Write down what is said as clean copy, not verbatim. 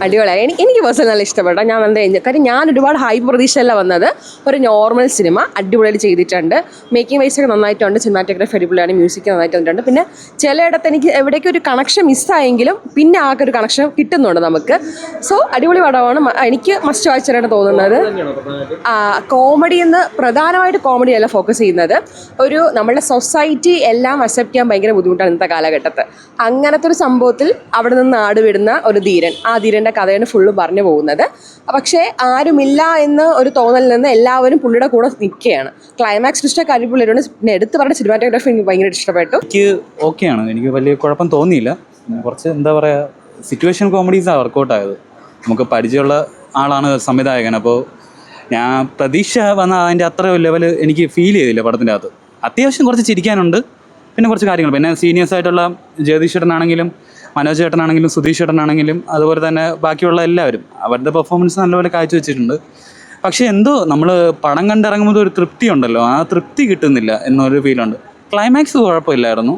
അടിപൊളിയായി. എനിക്ക് പേഴ്സണൽ നല്ല ഇഷ്ടപ്പെട്ടു. ഞാൻ നല്ല എൻജോയ്, കാര്യം ഞാൻ ഒരുപാട് ഹൈ പ്രതീക്ഷയല്ല വന്നത്. ഒരു നോർമൽ സിനിമ അടിപൊളിയായിട്ട് ചെയ്തിട്ടുണ്ട്. മേക്കിംഗ് വൈസ് ഒക്കെ നന്നായിട്ടുണ്ട്. സിനിമാറ്റോഗ്രാഫി അടിപൊളിയാണ്. മ്യൂസിക് നന്നായിട്ട് വന്നിട്ടുണ്ട്. പിന്നെ ചിലയിടത്ത് എനിക്ക് എവിടേക്കും ഒരു കണക്ഷൻ മിസ്സായെങ്കിലും പിന്നെ ആകെ ഒരു കണക്ഷൻ കിട്ടുന്നുണ്ട് നമുക്ക്. സോ അടിപൊളി പടമാണ്. എനിക്ക് മസ്റ്റ് വായിച്ചാണ് തോന്നുന്നത്. കോമഡി എന്ന് പ്രധാനമായിട്ട് കോമഡി അല്ല ഫോക്കസ് ചെയ്യുന്നത്. ഒരു നമ്മുടെ സൊസൈറ്റി എല്ലാം അക്സെപ്റ്റ് ചെയ്യാൻ ഭയങ്കര ബുദ്ധിമുട്ടാണ് ഇന്നത്തെ കാലഘട്ടത്തിൽ. അങ്ങനത്തെ ഒരു സംഭവത്തിൽ അവിടെ നിന്ന് നാട് വിടുന്ന ഒരു ധീരൻ, ആ ധീരൻ്റെ കഥയാണ് ഫുള്ള് പറഞ്ഞു പോകുന്നത്. പക്ഷേ ആരുമില്ല എന്ന് ഒരു തോന്നലിൽ നിന്ന് എല്ലാവരും പുള്ളിയുടെ കൂടെ നിൽക്കുകയാണ്. ക്ലൈമാക്സ് ഇഷ്ടമൊക്കെ അടിപൊളിയാണ്. പിന്നെ എടുത്ത് പറഞ്ഞ സിനിമാറ്റോഗ്രാഫി എനിക്ക് ഭയങ്കര ഇഷ്ടപ്പെട്ടു. എനിക്ക് ഓക്കെയാണ്, എനിക്ക് വലിയ കുഴപ്പം തോന്നിയില്ല. കുറച്ച് എന്താ പറയുക, സിറ്റുവേഷൻ കോമഡീസാണ് വർക്കൗട്ടായത്. നമുക്ക് പരിചയമുള്ള ആളാണ് സംവിധായകൻ. അപ്പോൾ ഞാൻ പ്രതീക്ഷ വന്ന അതിൻ്റെ അത്ര ലെവൽ എനിക്ക് ഫീൽ ചെയ്തില്ല പടത്തിൻ്റെ അകത്ത്. അത്യാവശ്യം കുറച്ച് ചിരിക്കാനുണ്ട്, പിന്നെ കുറച്ച് കാര്യങ്ങൾ. പിന്നെ സീനിയേഴ്സായിട്ടുള്ള ജഗദീഷ് ചേട്ടനാണെങ്കിലും മനോജ് ചേട്ടനാണെങ്കിലും സുധീഷ് ചേട്ടനാണെങ്കിലും അതുപോലെ തന്നെ ബാക്കിയുള്ള എല്ലാവരും അവരുടെ പെർഫോമൻസ് നല്ലപോലെ കാഴ്ചവെച്ചിട്ടുണ്ട്. പക്ഷേ എന്തോ നമ്മൾ പടം കണ്ടിറങ്ങുമ്പോൾ ഒരു തൃപ്തി ഉണ്ടല്ലോ, ആ തൃപ്തി കിട്ടുന്നില്ല എന്നൊരു ഫീലുണ്ട്. ക്ലൈമാക്സ് കുഴപ്പമില്ലായിരുന്നു.